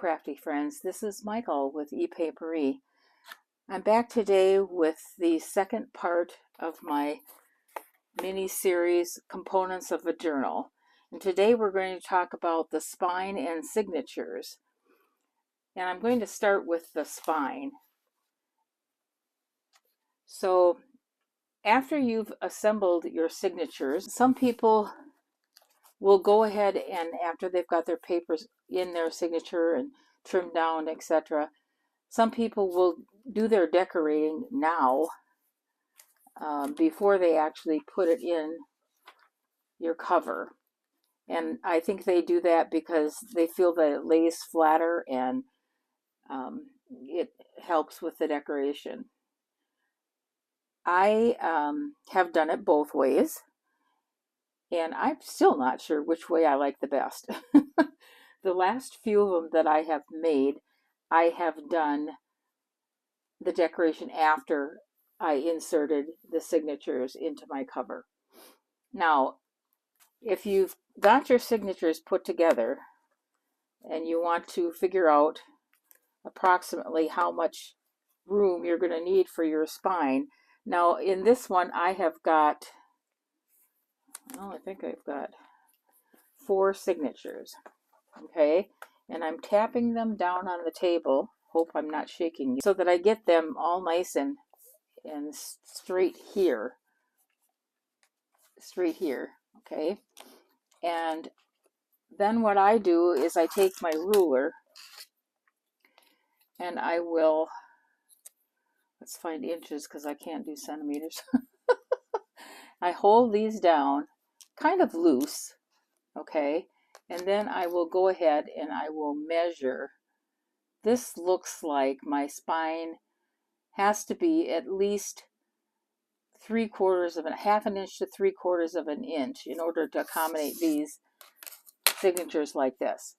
crafty friends, this is Michael with ePaperie. I'm back today with the second part of my mini-series Components of a Journal. And today we're going to talk about the spine and signatures. And I'm going to start with the spine. So after you've assembled your signatures, some people will go ahead and after they've got their papers in their signature and trimmed down, etc., some people will do their decorating now before they actually put it in your cover. And I think they do that because they feel that it lays flatter and it helps with the decoration. I have done it both ways, and I'm still not sure which way I like the best. The last few of them that I have made, I have done the decoration after I inserted the signatures into my cover. Now, if you've got your signatures put together and you want to figure out approximately how much room you're going to need for your spine. Now, in this one, I have got, I think I've got 4 signatures, okay? And I'm tapping them down on the table. Hope I'm not shaking you, so that I get them all nice and straight here, okay? And then what I do is I take my ruler and I will, let's find inches because I can't do centimeters. I hold these down kind of loose, okay? And then I will go ahead and I will measure. This looks like my spine has to be at least 1/4 inch to 3/4 inch in order to accommodate these signatures like this.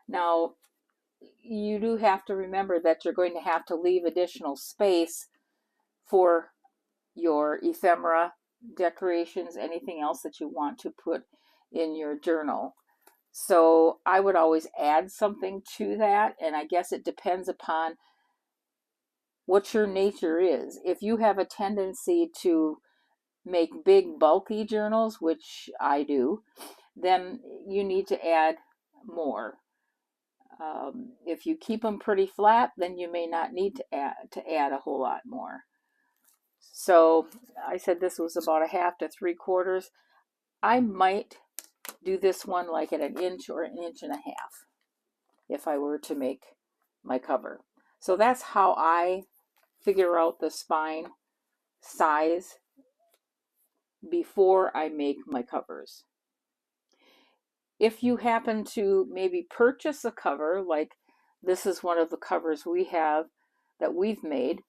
Now, you do have to remember that you're going to have to leave additional space for your ephemera, decorations, anything else that you want to put in your journal. So I would always add something to that, and I guess it depends upon what your nature is. If you have a tendency to make big bulky journals, which I do, then you need to add more. If you keep them pretty flat, then you may not need to add a whole lot more. So I said this was about 1/2 to 3/4. I might do this one like at 1 inch or 1.5 inches if I were to make my cover. So that's how I figure out the spine size before I make my covers. If you happen to maybe purchase a cover, like this is one of the covers we have that we've made.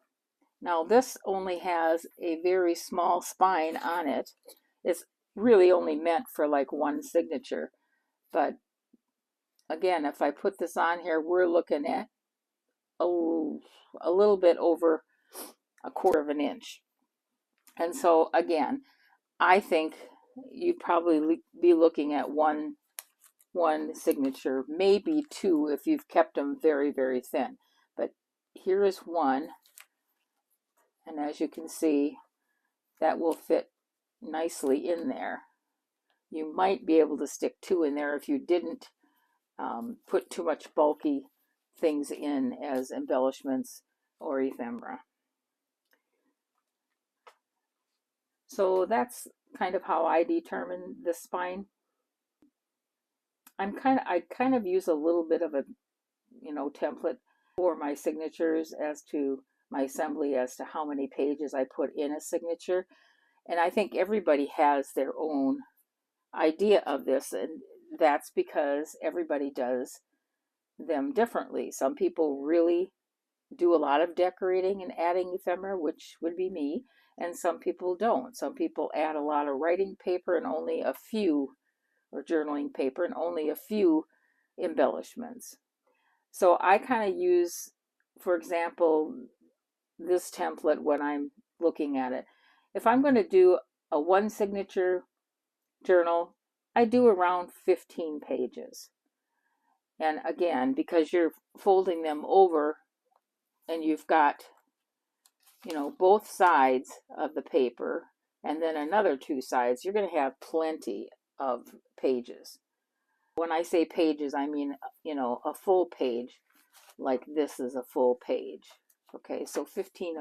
Now this only has a very small spine on it. It's really only meant for like one signature. But again, if I put this on here, we're looking at a little bit over 1/4 inch. And so again, I think you'd probably be looking at one signature, maybe 2 if you've kept them very, very thin. But here is one, and as you can see, that will fit nicely in there. You might be able to stick 2 in there if you didn't put too much bulky things in as embellishments or ephemera. So that's kind of how I determine the spine. I kind of use a little bit of a, template for my signatures as to my assembly as to how many pages I put in a signature. And I think everybody has their own idea of this, and that's because everybody does them differently. Some people really do a lot of decorating and adding ephemera, which would be me, and some people don't. Some people add a lot of writing paper and only a few, or journaling paper and only a few embellishments. So I kind of use, for example, this template when I'm looking at it. If I'm going to do a 1 signature journal, I do around 15 pages. And again, because you're folding them over and you've got, you know, both sides of the paper and then another two sides, you're going to have plenty of pages. When I say pages, I mean, you know, a full page, like this is a full page. Okay, so 15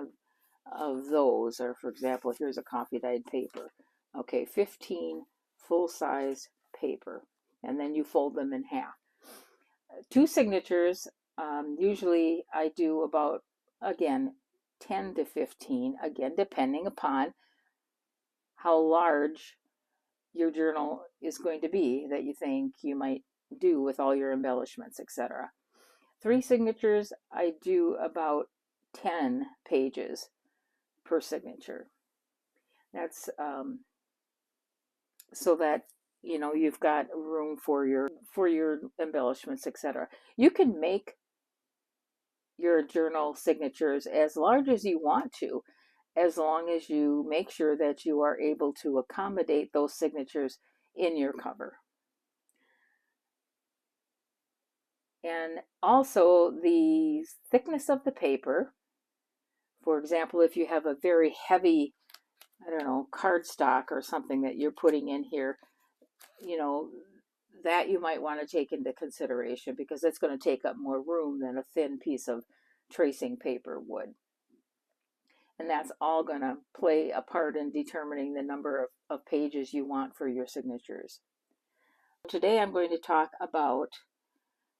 of those are, for example, here's a coffee dyed paper. Okay, 15 full-size paper, and then you fold them in half. Two signatures, usually I do about, again, 10 to 15, again, depending upon how large your journal is going to be that you think you might do with all your embellishments, etc. Three signatures, I do about 10 pages per signature. That's so that, you know, you've got room for your embellishments, etc. You can make your journal signatures as large as you want to, as long as you make sure that you are able to accommodate those signatures in your cover. And also the thickness of the paper. For example, if you have a very heavy, I don't know, cardstock or something that you're putting in here, you know, that you might want to take into consideration because it's going to take up more room than a thin piece of tracing paper would. And that's all going to play a part in determining the number of pages you want for your signatures. Today I'm going to talk about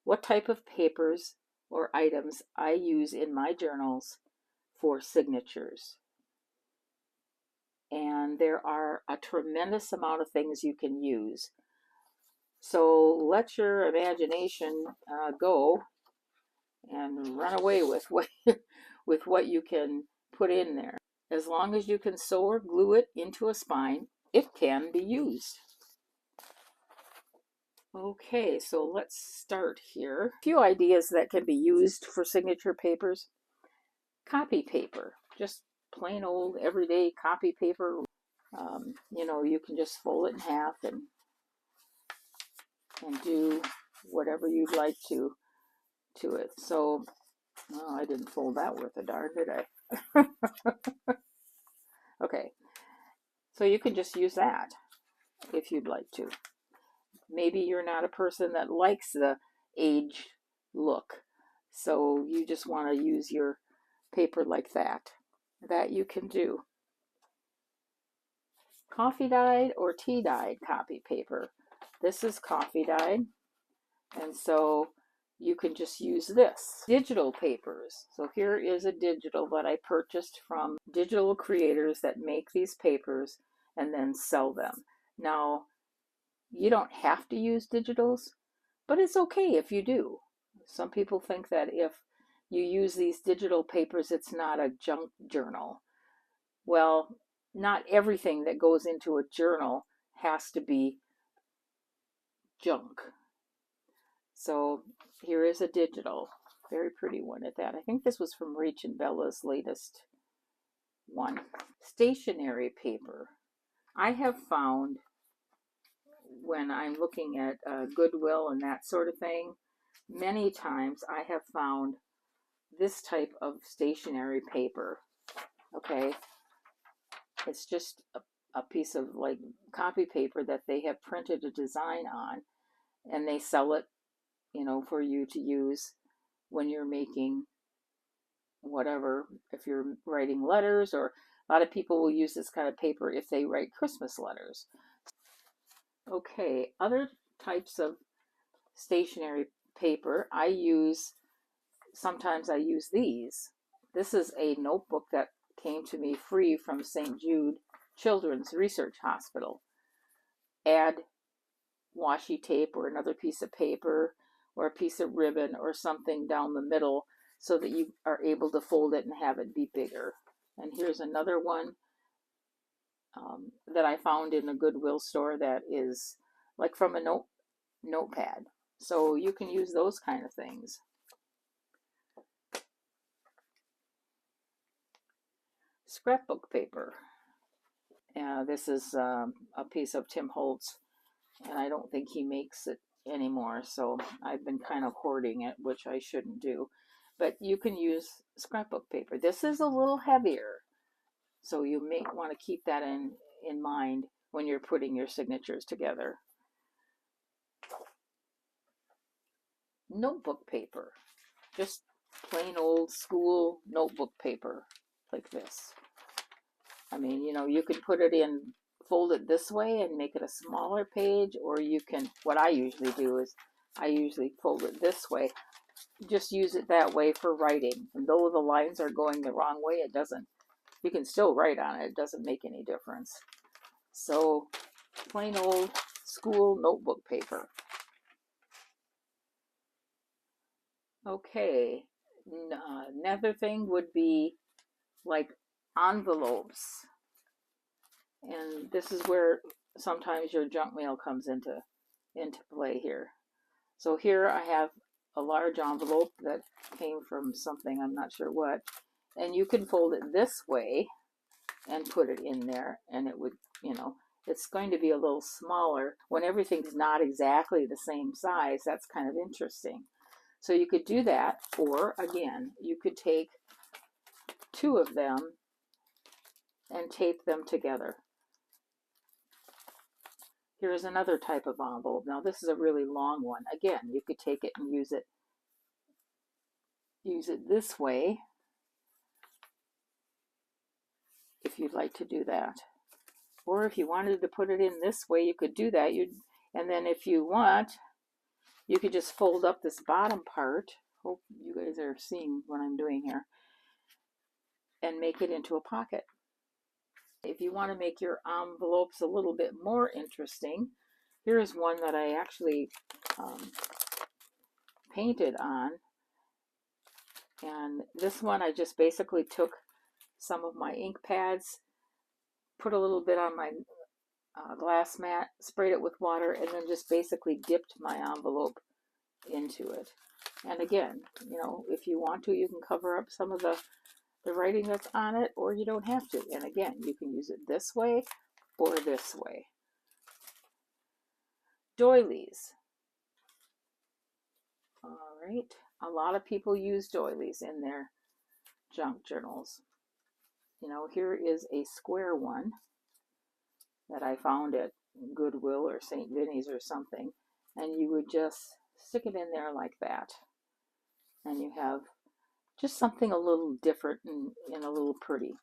what type of papers or items I use in my journals for signatures. And there are a tremendous amount of things you can use. So let your imagination go and run away with what you can put in there. As long as you can sew or glue it into a spine, it can be used. Okay, so let's start here. A few ideas that can be used for signature papers. Copy paper, just plain old everyday copy paper. You know, you can just fold it in half and do whatever you'd like to it. So, oh, I didn't fold that worth a darn, did I? Okay, so you can just use that if you'd like to. Maybe you're not a person that likes the age look, so you just want to use your paper like that. That you can do. Coffee dyed or tea dyed copy paper. This is coffee dyed, and so you can just use this. Digital papers. So here is a digital that I purchased from digital creators that make these papers and then sell them. Now, you don't have to use digitals, but it's okay if you do. Some people think that if you use these digital papers, it's not a junk journal. Well, not everything that goes into a journal has to be junk. So here is a digital, very pretty one at that. I think this was from Reach and Bella's latest one. Stationery paper. I have found when I'm looking at Goodwill and that sort of thing, many times I have found this type of stationery paper. Okay, it's just a piece of like copy paper that they have printed a design on, and they sell it, you know, for you to use when you're making whatever, if you're writing letters, or a lot of people will use this kind of paper if they write Christmas letters. Okay, other types of stationery paper I use, sometimes I use these. This is a notebook that came to me free from St. Jude Children's Research Hospital. Add washi tape or another piece of paper or a piece of ribbon or something down the middle so that you are able to fold it and have it be bigger. And here's another one that I found in a Goodwill store that is like from a notepad. So you can use those kind of things. Scrapbook paper. This is a piece of Tim Holtz, and I don't think he makes it anymore, so I've been kind of hoarding it, which I shouldn't do. But you can use scrapbook paper. This is a little heavier, so you may want to keep that in mind when you're putting your signatures together. Notebook paper, just plain old school notebook paper like this. I mean, you know, you could put it in, fold it this way and make it a smaller page, or you can, what I usually do is I usually fold it this way. Just use it that way for writing. And though the lines are going the wrong way, it doesn't, you can still write on it. It doesn't make any difference. So plain old school notebook paper. Okay, another thing would be like envelopes. And this is where sometimes your junk mail comes into play here. So here I have a large envelope that came from something, I'm not sure what, and you can fold it this way and put it in there, and it would, you know, it's going to be a little smaller when everything's not exactly the same size. That's kind of interesting. So you could do that, or again, you could take two of them and tape them together. Here's another type of envelope. Now this is a really long one. Again, you could take it and use it this way if you'd like to do that. Or if you wanted to put it in this way, you could do that. And then if you want, you could just fold up this bottom part. Hope you guys are seeing what I'm doing here. And make it into a pocket. If you want to make your envelopes a little bit more interesting, here's one that I actually painted on. And this one I just basically took some of my ink pads, put a little bit on my glass mat, sprayed it with water, and then just basically dipped my envelope into it. And again, you know, if you want to, you can cover up some of the writing that's on it, or you don't have to. And again, you can use it this way or this way. Doilies. All right. A lot of people use doilies in their junk journals. You know, here is a square one that I found at Goodwill or St. Vinny's or something. And you would just stick it in there like that. And you have just something a little different and a little pretty.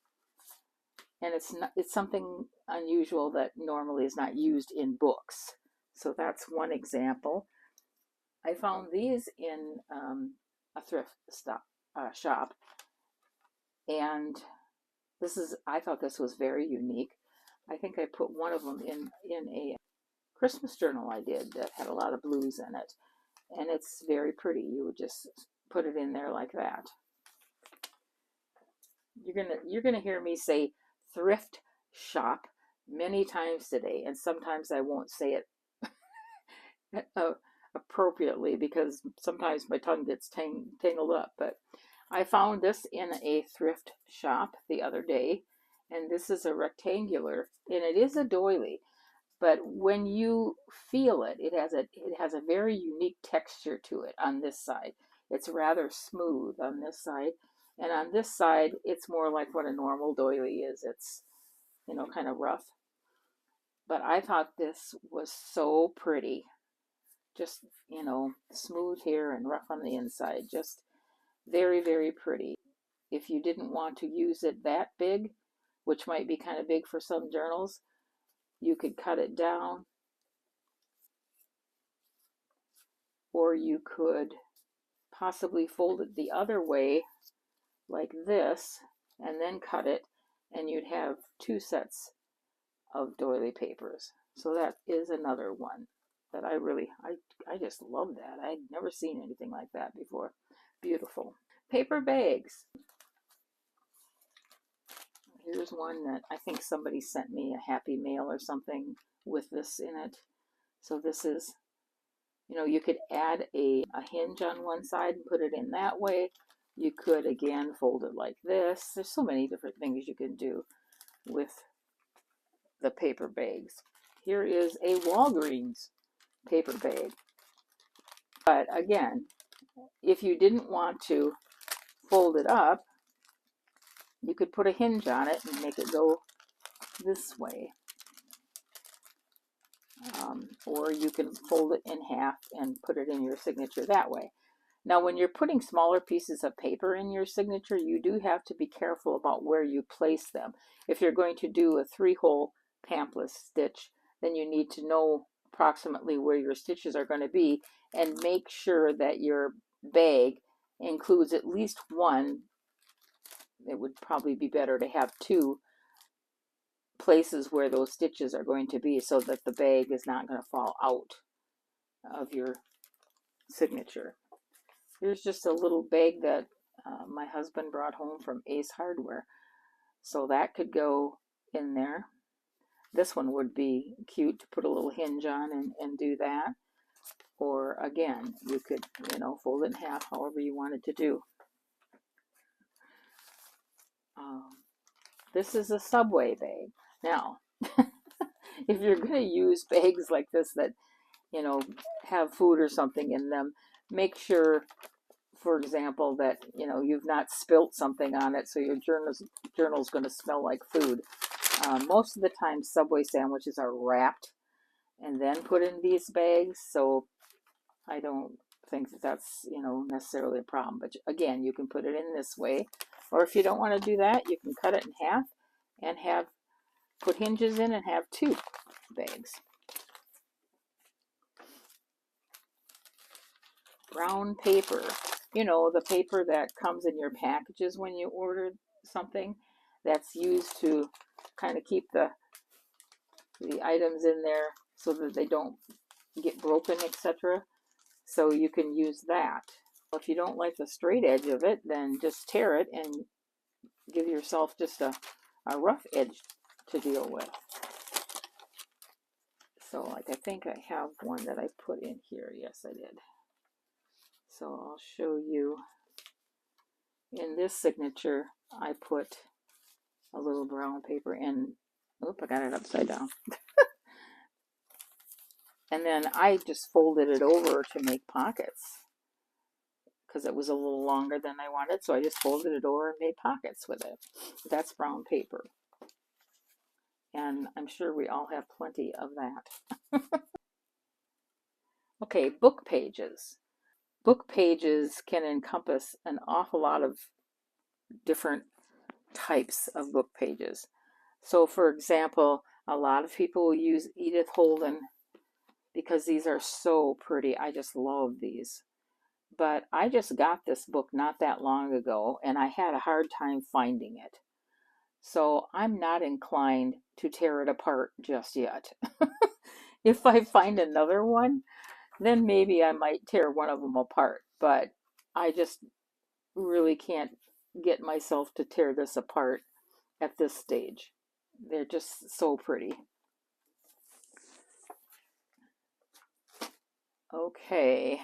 And it's something unusual that normally is not used in books. So that's one example. I found these in a thrift shop, and I thought this was very unique. I think I put one of them in a Christmas journal I did that had a lot of blues in it, and it's very pretty. You would just put it in there like that. You're gonna hear me say thrift shop many times today, and sometimes I won't say it appropriately because sometimes my tongue gets tangled up. But I found this in a thrift shop the other day, and this is a rectangular, and it is a doily, but when you feel it, it has a very unique texture to it on this side. It's rather smooth on this side, and on this side it's more like what a normal doily is. It's, you know, kind of rough. But I thought this was so pretty. Just, you know, smooth here and rough on the inside. Just very, very pretty. If you didn't want to use it that big, which might be kind of big for some journals, you could cut it down, or you could possibly fold it the other way like this and then cut it, and you'd have two sets of doily papers. So that is another one that I just love that. I'd never seen anything like that before. Beautiful. Paper bags. Here's one that I think somebody sent me a happy mail or something with this in it. So this is, you know, you could add a hinge on one side and put it in that way. You could, again, fold it like this. There's so many different things you can do with the paper bags. Here is a Walgreens paper bag. But again, if you didn't want to fold it up, you could put a hinge on it and make it go this way. Or you can fold it in half and put it in your signature that way. Now, when you're putting smaller pieces of paper in your signature, you do have to be careful about where you place them. If you're going to do a 3-hole pamphlet stitch, then you need to know approximately where your stitches are going to be, and make sure that your bag includes at least one. It would probably be better to have 2 places where those stitches are going to be, so that the bag is not going to fall out of your signature. Here's just a little bag that my husband brought home from Ace Hardware. So that could go in there. This one would be cute to put a little hinge on and do that. Or again, you could, fold it in half, however you wanted to do. This is a Subway bag. Now, if you're going to use bags like this that, have food or something in them, make sure, for example, that you've not spilt something on it, so your journal's going to smell like food. Most of the time, Subway sandwiches are wrapped and then put in these bags, so I don't think that that's necessarily a problem. But again, you can put it in this way, or if you don't want to do that, you can cut it in half and put hinges in and have 2 bags. Brown paper, the paper that comes in your packages when you order something, that's used to kind of keep the items in there so that they don't get broken, etc. So you can use that. If you don't like the straight edge of it, then just tear it and give yourself just a rough edge to deal with. So I think I have one that I put in here. Yes, I did. So I'll show you. In this signature, I put a little brown paper in. Oop, I got it upside down. And then I just folded it over to make pockets because it was a little longer than I wanted. So I just folded it over and made pockets with it. That's brown paper. And I'm sure we all have plenty of that. Okay, book pages. Book pages can encompass an awful lot of different types of book pages. So for example, a lot of people will use Edith Holden because these are so pretty. I just love these. But I just got this book not that long ago, and I had a hard time finding it. So I'm not inclined to tear it apart just yet. If I find another one, then maybe I might tear one of them apart. But I just really can't get myself to tear this apart at this stage. They're just so pretty. Okay,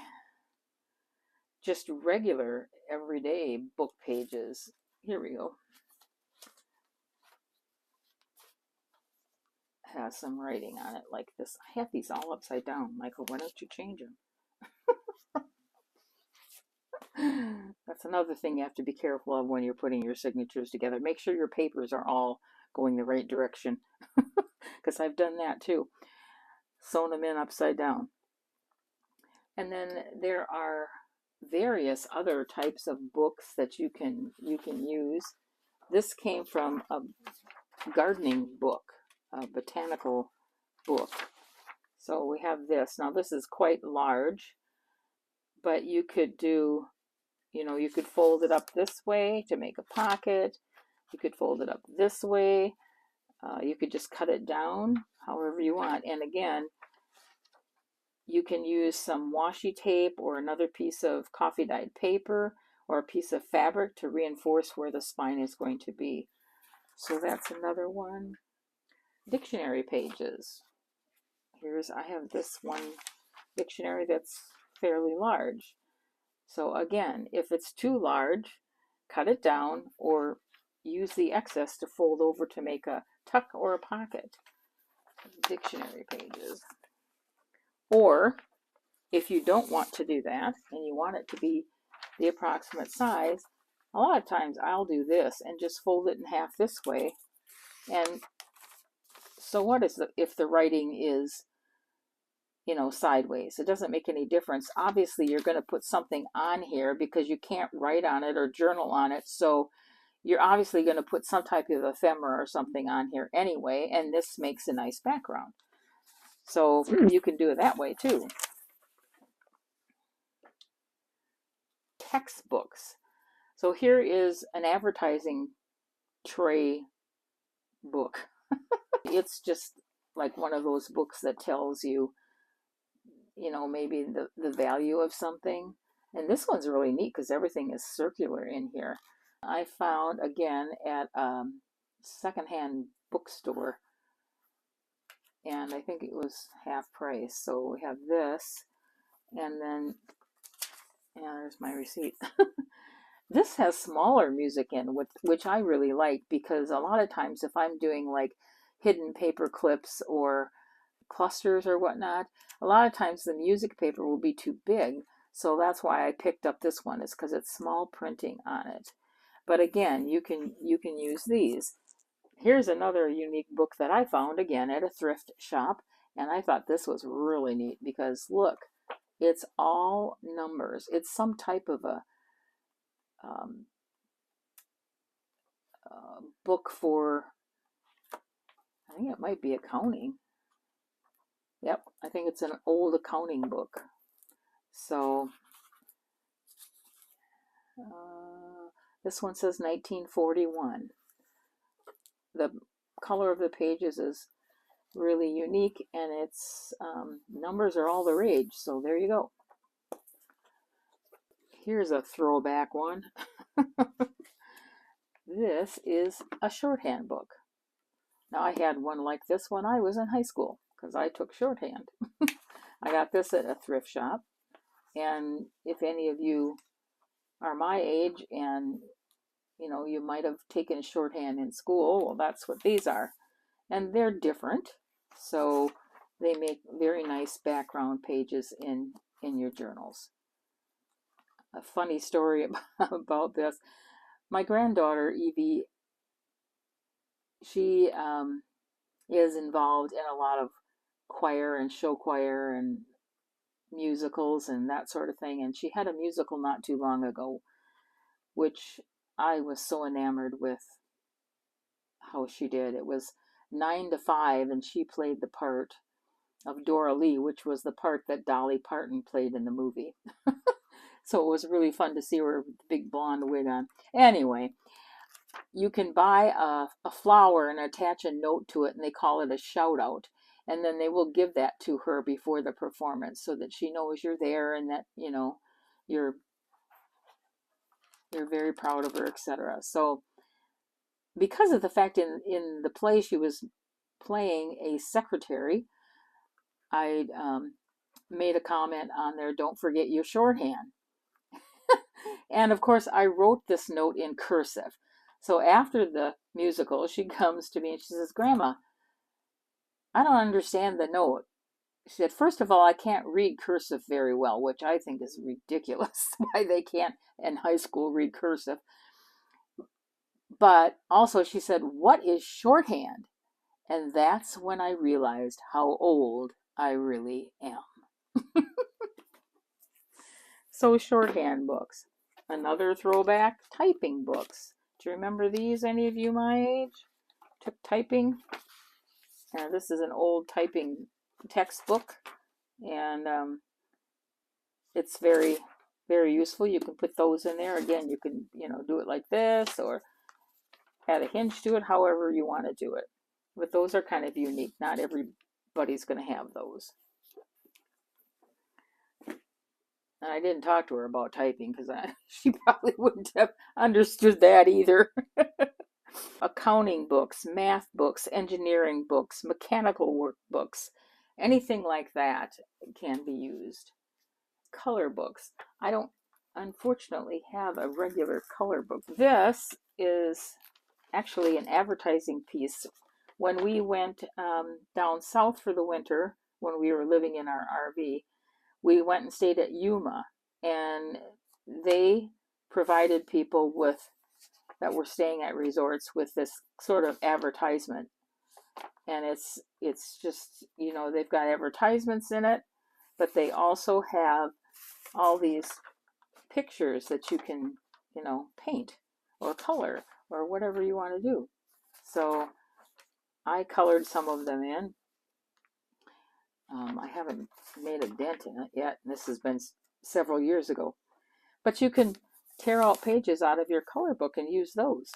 just regular everyday book pages. Here we go. Has some writing on it like this. I have these all upside down. Michael, why don't you change them? That's another thing you have to be careful of when you're putting your signatures together. Make sure your papers are all going the right direction, because I've done that too. Sewn them in upside down. And then there are various other types of books that you can use. This came from a gardening book, a botanical book. So we have this. Now this is quite large, but you could do, you could fold it up this way to make a pocket. You could fold it up this way. You could just cut it down however you want. And again, you can use some washi tape or another piece of coffee dyed paper or a piece of fabric to reinforce where the spine is going to be. So that's another one. Dictionary pages. I have this one dictionary that's fairly large. So again, if it's too large, cut it down or use the excess to fold over to make a tuck or a pocket. Dictionary pages. Or if you don't want to do that and you want it to be the approximate size, a lot of times I'll do this and just fold it in half this way. And so what is if the writing is, you know, sideways? It doesn't make any difference. Obviously, you're going to put something on here because you can't write on it or journal on it. So you're obviously going to put some type of ephemera or something on here anyway, and this makes a nice background. So you can do it that way too. Textbooks. So here is an advertising tray book. It's just like one of those books that tells you, you know, maybe the value of something. And this one's really neat because everything is circular in here. I found, again, at a secondhand bookstore, and I think it was half price. So we have this, and then, yeah, there's my receipt. This has smaller music in, which I really like, because a lot of times if I'm doing like hidden paper clips or clusters or whatnot, a lot of times the music paper will be too big. So that's why I picked up this one, is because it's small printing on it. But again, you can use these. Here's another unique book that I found, again, at a thrift shop, and I thought this was really neat because look, it's all numbers. It's some type of a book for, I think it might be accounting. Yep, I think it's an old accounting book. So this one says 1941. The color of the pages is really unique, and its numbers are all the rage. So there you go. Here's a throwback one. This is a shorthand book. Now, I had one like this when I was in high school because I took shorthand. I got this at a thrift shop. And if any of you are my age and, you know, you might have taken shorthand in school, well, that's what these are. And they're different. So they make very nice background pages in your journals. A funny story about this. My granddaughter, Evie, she is involved in a lot of choir and show choir and musicals and that sort of thing. And she had a musical not too long ago, which I was so enamored with how she did. It was 9 to 5, and she played the part of Dora Lee, which was the part that Dolly Parton played in the movie. So it was really fun to see her with the big blonde wig on. Anyway, you can buy a flower and attach a note to it, and they call it a shout out. And then they will give that to her before the performance so that she knows you're there and that, you know, you're very proud of her, etc. So because of the fact in the play she was playing a secretary, I made a comment on there, don't forget your shorthand. And of course, I wrote this note in cursive. So after the musical, she comes to me and she says, Grandma, I don't understand the note. She said, first of all, I can't read cursive very well, which I think is ridiculous, why they can't in high school read cursive. But also she said, what is shorthand? And that's when I realized how old I really am. So shorthand books. Another throwback, typing books. Do you remember these, any of you my age? Took typing. Now, this is an old typing textbook, and it's very, very useful. You can put those in there. Again, you can, you know, do it like this or add a hinge to it, however you want to do it. But those are kind of unique. Not everybody's going to have those. And I didn't talk to her about typing because she probably wouldn't have understood that either. Accounting books, math books, engineering books, mechanical work books, anything like that can be used. Color books. I don't, unfortunately, have a regular color book. This is actually an advertising piece. When we went down south for the winter, when we were living in our RV, we went and stayed at Yuma, and they provided people with that were staying at resorts with this sort of advertisement. And it's just, you know, they've got advertisements in it, but they also have all these pictures that you can, you know, paint or color or whatever you want to do. So I colored some of them in. I haven't made a dent in it yet. This has been several years ago. But you can tear out pages out of your color book and use those.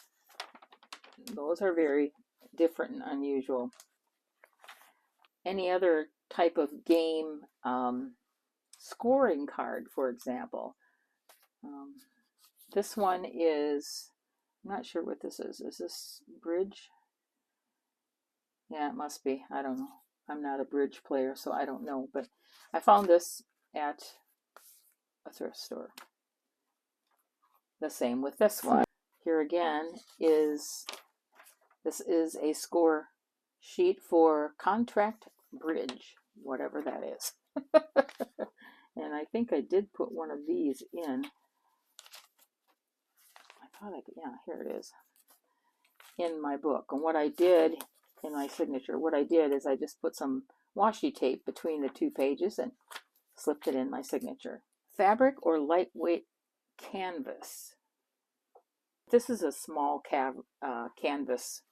Those are very different and unusual. Any other type of game scoring card, for example. This one is, I'm not sure what this is. Is this bridge? Yeah, it must be. I don't know. I'm not a bridge player, so I don't know. But I found this at a thrift store. The same with this one. Here again is, this is a score sheet for contract bridge, whatever that is. And I think I did put one of these in. I thought I could, yeah, here it is. In my book. And what I did in my signature, what I did is I just put some washi tape between the two pages and slipped it in my signature. Fabric or lightweight canvas. This is a small canvas.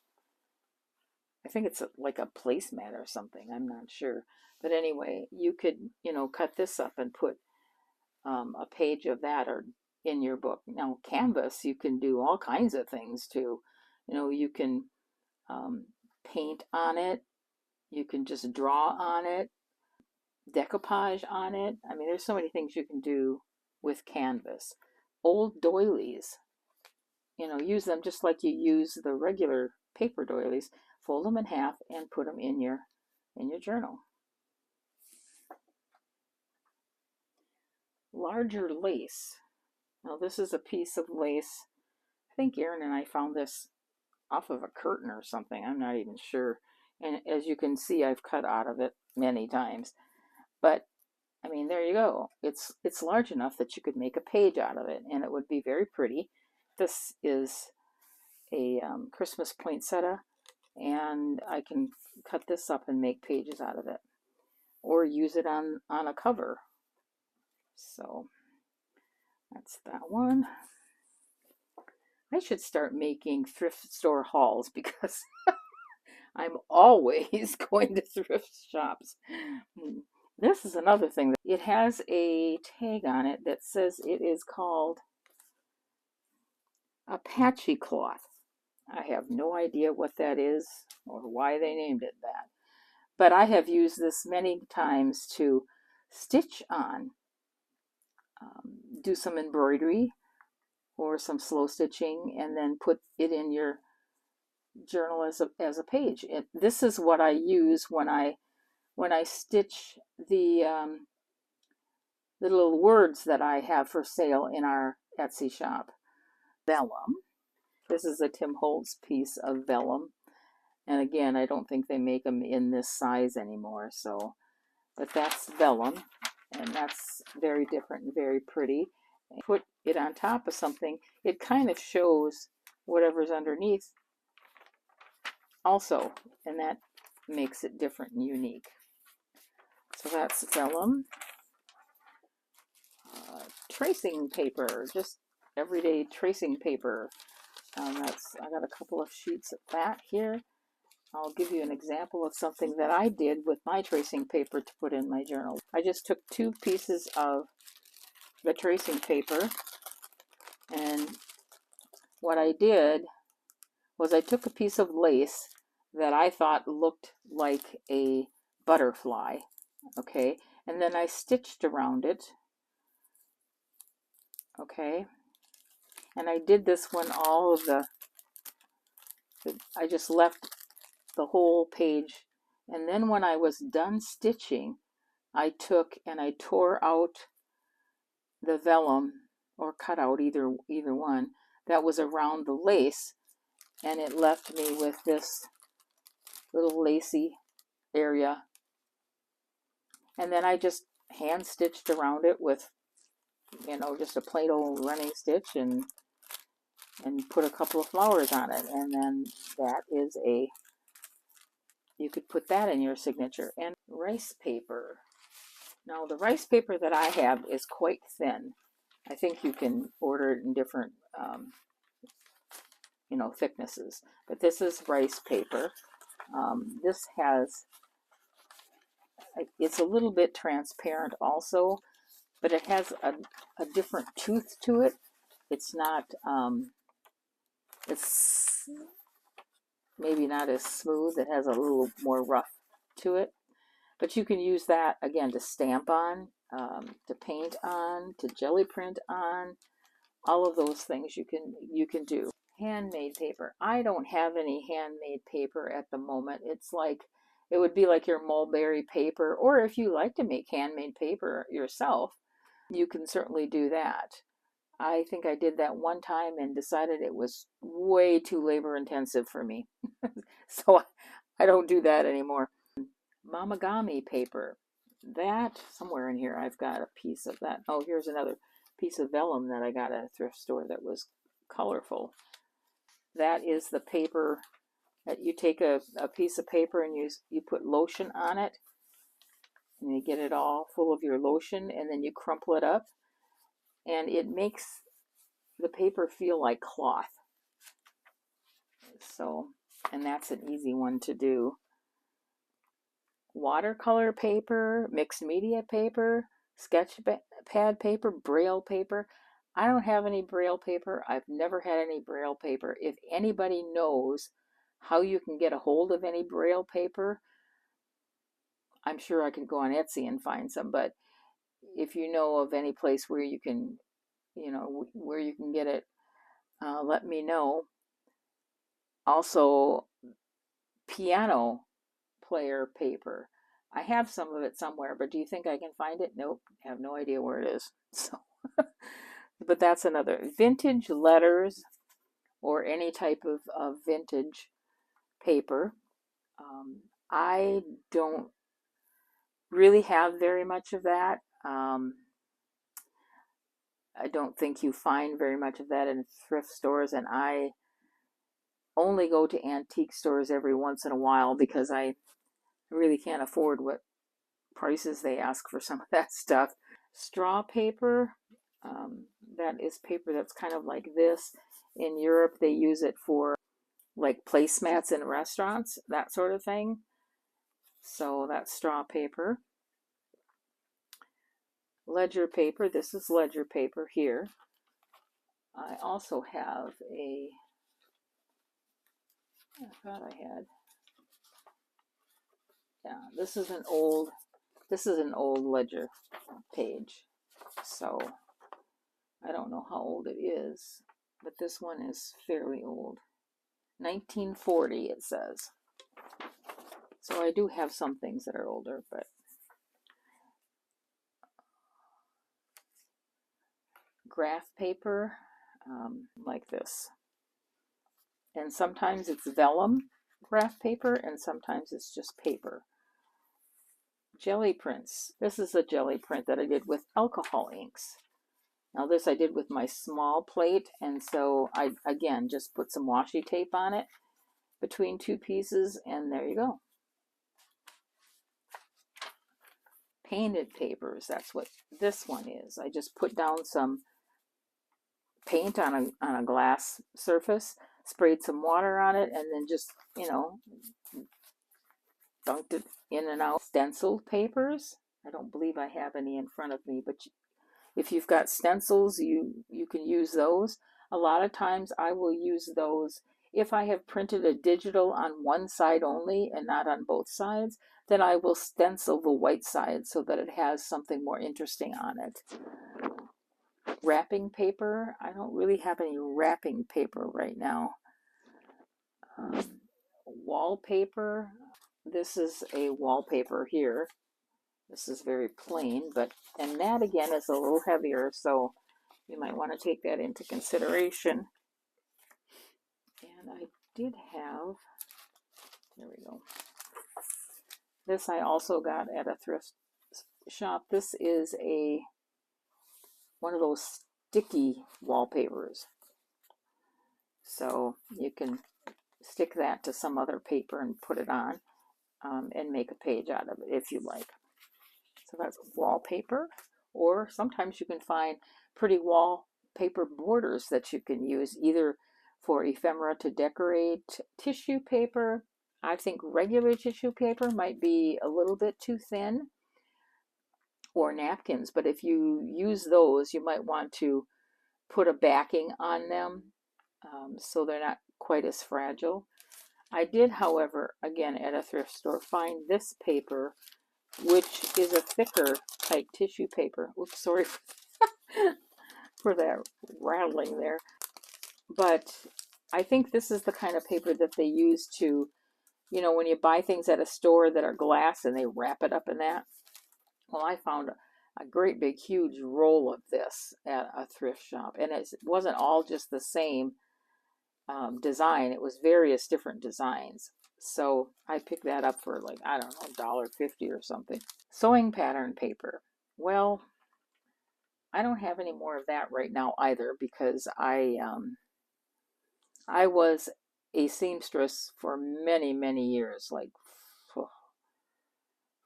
I think it's like a placemat or something. I'm not sure. But anyway, you could, you know, cut this up and put a page of that or in your book. Now, canvas, you can do all kinds of things too. You know, you can paint on it. You can just draw on it, decoupage on it. I mean, there's so many things you can do with canvas. Old doilies, you know, use them just like you use the regular paper doilies. Fold them in half and put them in your journal. Larger lace. Now this is a piece of lace. I think Erin and I found this off of a curtain or something. I'm not even sure. And as you can see, I've cut out of it many times. But I mean, there you go. It's large enough that you could make a page out of it, and it would be very pretty. This is a Christmas poinsettia, and I can cut this up and make pages out of it, or use it on a cover. So that's that one. I should start making thrift store hauls because I'm always going to thrift shops. This is another thing. It has a tag on it that says it is called Apache cloth. I have no idea what that is or why they named it that. But I have used this many times to stitch on, do some embroidery or some slow stitching, and then put it in your journal as a page. This is what I use when I stitch the little words that I have for sale in our Etsy shop. Vellum. This is a Tim Holtz piece of vellum. And again, I don't think they make them in this size anymore. So, but that's vellum, and that's very different and very pretty. Put it on top of something, it kind of shows whatever's underneath also, and that makes it different and unique. So that's vellum. Tracing paper, just everyday tracing paper. I got a couple of sheets of that here. I'll give you an example of something that I did with my tracing paper to put in my journal. I just took 2 pieces of the tracing paper, and what I did was I took a piece of lace that I thought looked like a butterfly, okay, and then I stitched around it, okay, and I did this when all of I just left the whole page, and then when I was done stitching, I took and I tore out the vellum, or cut out either one, that was around the lace, and it left me with this little lacy area. And then I just hand stitched around it with, you know, just a plain old running stitch, and put a couple of flowers on it, and then that is a, you could put that in your signature. And rice paper. Now the rice paper that I have is quite thin. I think you can order it in different, you know, thicknesses, but this is rice paper. This has, it's a little bit transparent also, but it has a different tooth to it. It's not, it's maybe not as smooth. It has a little more rough to it. But you can use that, again, to stamp on, to paint on, to jelly print on. All of those things you can do. Handmade paper. I don't have any handmade paper at the moment. It's like, it would be like your mulberry paper, or if you like to make handmade paper yourself, you can certainly do that. I think I did that one time and decided it was way too labor intensive for me. So I don't do that anymore. Mamagami paper. That, somewhere in here, I've got a piece of that. Oh, here's another piece of vellum that I got at a thrift store that was colorful. That is the paper that you take a piece of paper and you put lotion on it, and you get it all full of your lotion, and then you crumple it up, and it makes the paper feel like cloth. So, and that's an easy one to do. Watercolor paper, mixed media paper, sketch pad paper, braille paper. I don't have any braille paper. I've never had any braille paper. If anybody knows how you can get a hold of any braille paper, I'm sure I could go on Etsy and find some, but if you know of any place where you can, you know, where you can get it, let me know. Also, piano player paper. I have some of it somewhere, but do you think I can find it? Nope, I have no idea where it is. So, but that's another. Vintage letters, or any type of vintage paper. I don't really have very much of that. I don't think you find very much of that in thrift stores, and I only go to antique stores every once in a while because I really can't afford what prices they ask for some of that stuff. Straw paper, that is paper that's kind of like this. In Europe, they use it for like placemats in restaurants, that sort of thing. So that's straw paper. Ledger paper, this is ledger paper here. I also have a, I thought I had, yeah, this is an old ledger page. So I don't know how old it is, but this one is fairly old. 1940 it says. So I do have some things that are older, but graph paper, like this. And sometimes it's vellum graph paper, and sometimes it's just paper. Jelly prints. This is a jelly print that I did with alcohol inks. Now this I did with my small plate, and so I, again, just put some washi tape on it between two pieces, and there you go. Painted papers, that's what this one is. I just put down some paint on a glass surface, sprayed some water on it, and then just, you know, dunked it in and out. Stenciled papers. I don't believe I have any in front of me, but if you've got stencils, you can use those. A lot of times I will use those if I have printed a digital on one side only and not on both sides, then I will stencil the white side so that it has something more interesting on it. Wrapping paper. I don't really have any wrapping paper right now. Wallpaper. This is a wallpaper here. This is very plain, but, and that again is a little heavier, so you might want to take that into consideration. And I did have, there we go. This I also got at a thrift shop, this is one of those sticky wallpapers. So you can stick that to some other paper and put it on and make a page out of it if you like. So that's wallpaper, or sometimes you can find pretty wallpaper borders that you can use either for ephemera to decorate tissue paper. I think regular tissue paper might be a little bit too thin, or napkins, but if you use those, you might want to put a backing on them so they're not quite as fragile. I did, however, again at a thrift store, find this paper, which is a thicker type tissue paper. Oops, sorry for that rattling there. But I think this is the kind of paper that they use to, you know, when you buy things at a store that are glass and they wrap it up in that. Well, I found a great big huge roll of this at a thrift shop, and it wasn't all just the same design. It was various different designs. So I picked that up for like, I don't know, $1.50 or something. Sewing pattern paper. Well, I don't have any more of that right now either, because I was a seamstress for many, many years, like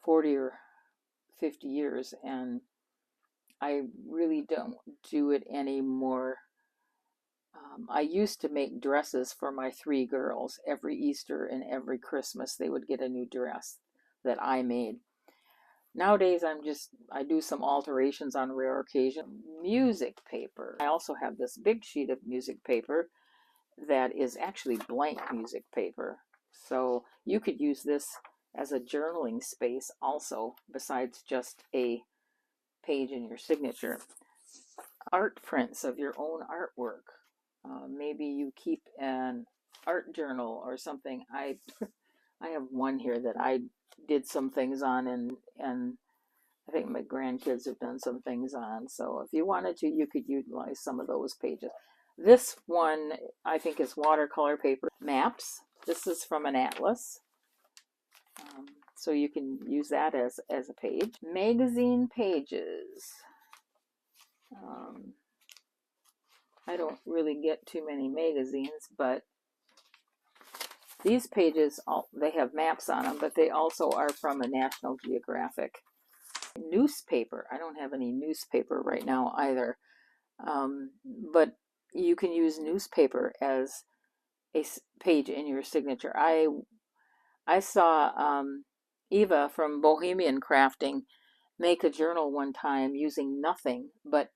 40 or 50 years, and I really don't do it anymore. I used to make dresses for my 3 girls. Every Easter and every Christmas they would get a new dress that I made. Nowadays I do some alterations on rare occasion. Music paper. I also have this big sheet of music paper that is actually blank music paper. So you could use this as a journaling space also, besides just a page in your signature. Art prints of your own artwork. Maybe you keep an art journal or something. I have one here that I did some things on, and I think my grandkids have done some things on. So if you wanted to, you could utilize some of those pages. This one I think is watercolor paper. Maps. This is from an atlas. So you can use that as a page. Magazine pages. I don't really get too many magazines, but these pages, they have maps on them, but they also are from a National Geographic. Newspaper. I don't have any newspaper right now either, but you can use newspaper as a page in your signature. I saw Eva from Bohemian Crafting make a journal one time using nothing but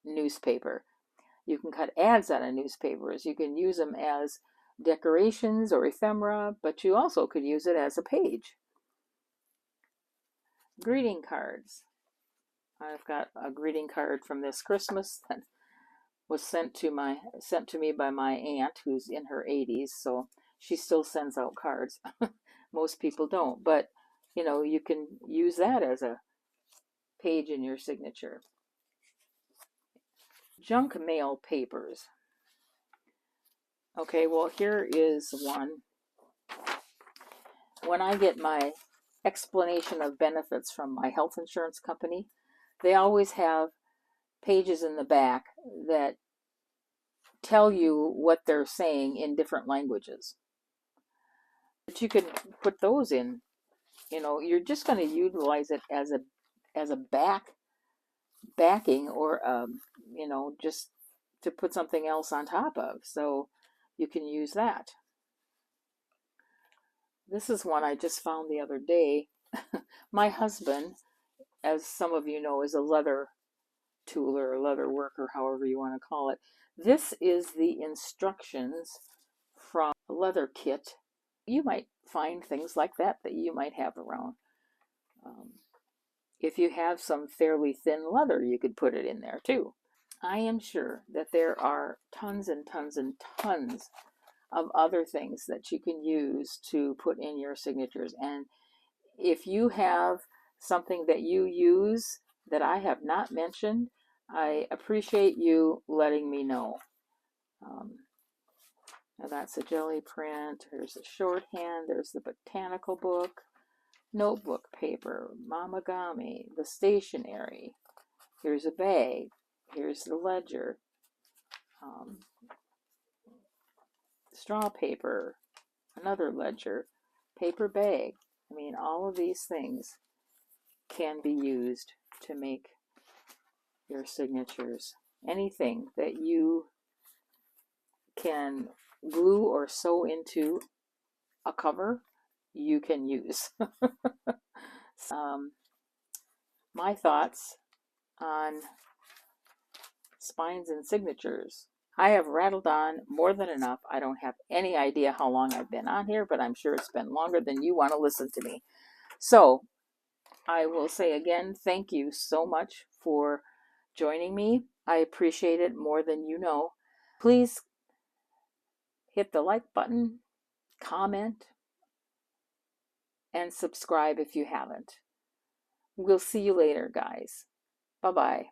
newspaper. You can cut ads out of newspapers. You can use them as decorations or ephemera, but you also could use it as a page. Greeting cards. I've got a greeting card from this Christmas that was sent to me by my aunt, who's in her 80s, so she still sends out cards. Most people don't, but you know, you can use that as a page in your signature. Junk mail papers. Okay, well, here is one. When I get my explanation of benefits from my health insurance company, they always have pages in the back that tell you what they're saying in different languages. But you could put those in. You know, you're just going to utilize it as a backing, or you know, just to put something else on top of. So you can use that. This is one I just found the other day. My husband, as some of you know, is a leather tooler or leather worker, however you want to call it. This is the instructions from a leather kit. You might find things like that you might have around. If you have some fairly thin leather, you could put it in there too. I am sure that there are tons and tons and tons of other things that you can use to put in your signatures. And if you have something that you use that I have not mentioned, I appreciate you letting me know. Now that's a jelly print. There's a shorthand. There's the botanical book. notebook paper, mamagami, the stationery. Here's a bag. Here's the ledger. Straw paper, another ledger, paper bag. I mean, all of these things can be used to make your signatures. Anything that you can glue or sew into a cover, you can use. My thoughts on spines and signatures. I have rattled on more than enough. I don't have any idea how long I've been on here, but I'm sure it's been longer than you want to listen to me. So I will say again, thank you so much for joining me. I appreciate it more than you know. Please hit the like button, comment, and subscribe if you haven't. We'll see you later, guys. Bye-bye.